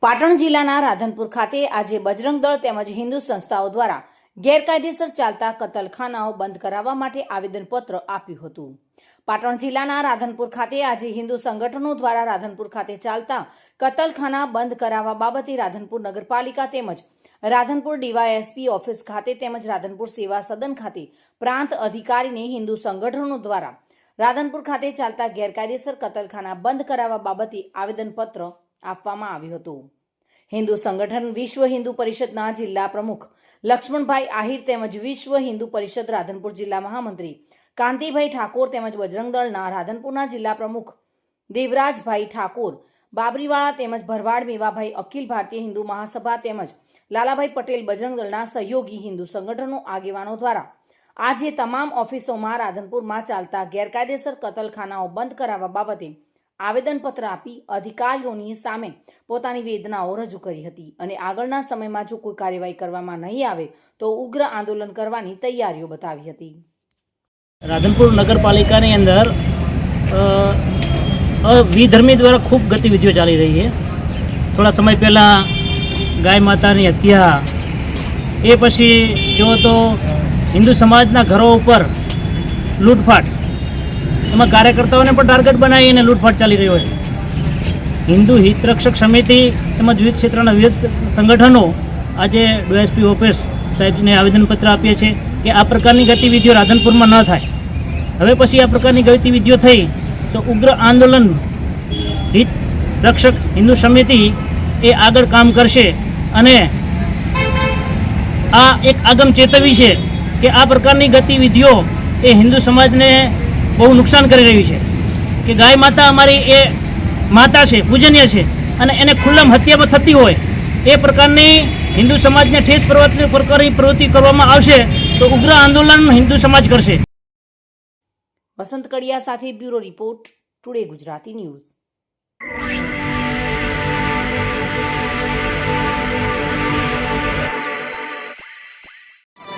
પાટણ જિલ્લાના રાધનપુર ખાતે આજે બજરંગ દળ તેમજ હિન્દુ સંસ્થાઓ દ્વારા ગેરકાયદેસર ચાલતા કતલખાનાઓ બંધ કરાવવા માટે આવેદનપત્ર આપ્યું હતું। પાટણ જિલ્લાના રાધનપુર ખાતે આજે હિન્દુ સંગઠનો દ્વારા રાધનપુર ખાતે ચાલતા કતલખાના બંધ કરાવવા બાબતે રાધનપુર નગરપાલિકા તેમજ રાધનપુર ડીવાયએસપી ઓફિસ ખાતે તેમજ રાધનપુર સેવા સદન ખાતે પ્રાંત અધિકારીને હિન્દુ સંગઠનો દ્વારા રાધનપુર ખાતે ચાલતા ગેરકાયદેસર કતલખાના બંધ કરાવવા બાબતે આવેદનપત્ર આપવામાં આવ્યું હતું। હિન્દુ સંગઠન વિશ્વ હિન્દુ પરિષદના જિલ્લા પ્રમુખ લક્ષ્મણભાઈ આહિર તેમજ વિશ્વ હિન્દુ પરિષદ રાધનપુર જિલ્લા મહામંત્રી કાંતિભાઈ ઠાકોર તેમજ બજરંગ દળના રાધનપુરના જિલ્લા પ્રમુખ દેવરાજભાઈ ઠાકોર બાબરીવાળા તેમજ ભરવાડ મેવાભાઈ અખિલ ભારતીય હિન્દુ મહાસભા તેમજ લાલાભાઈ પટેલ બજરંગ દળના સહયોગી હિન્દુ સંગઠનો આગેવાનો દ્વારા આજે તમામ ઓફિસોમાં રાધનપુરમાં ચાલતા ગેરકાયદેસર કતલખાનાઓ બંધ કરાવવા બાબતે આવેદનપત્ર આપી અધિકારીઓની સામે પોતાની વેદનાઓ રજૂ કરી હતી અને આગળના સમયમાં જો કોઈ કાર્યવાહી કરવામાં નહીં આવે તો ઉગ્ર આંદોલન કરવાની તૈયારીઓ બતાવી હતી। રાધનપુર નગરપાલિકાની અંદર વિધર્મી દ્વારા ખૂબ ગતિવિધિઓ ચાલી રહી છે। થોડા સમય પહેલાં ગાય માતાની હત્યા, એ પછી જો તો હિન્દુ સમાજના ઘરો ઉપર લૂંટફાટ, એમાં કાર્યકર્તાઓને પણ ટાર્ગેટ બનાવી અને લૂંટફાટ ચાલી રહ્યો છે। હિન્દુ હિતરક્ષક સમિતિ તેમજ વિવિધ ક્ષેત્રના વિવિધ સંગઠનો આજે ડીવાયએસપી ઓફિસ સાહેબને આવેદનપત્ર આપીએ છીએ કે આ પ્રકારની ગતિવિધિઓ રાધનપુરમાં ન થાય। હવે પછી આ પ્રકારની ગતિવિધિઓ થઈ તો ઉગ્ર આંદોલન હિત રક્ષક હિન્દુ સમિતિ એ આગળ કામ કરશે અને આ એક આગમ ચેતવી છે કે આ પ્રકારની ગતિવિધિઓ એ હિન્દુ સમાજને બહુ નુકસાન કરી રહ્યું છે કે ગાય માતા અમારી એ માતા છે, પૂજનીય છે અને એને ખુલ્લમ હત્યામાં થતી હોય એ પ્રકારની હિન્દુ સમાજને ઠેસ પ્રવૃત્તિ કરવામાં આવશે તો ઉગ્ર આંદોલન હિન્દુ સમાજ કરશે। વસંત કડિયા સાથે bureau report, today Gujarati news.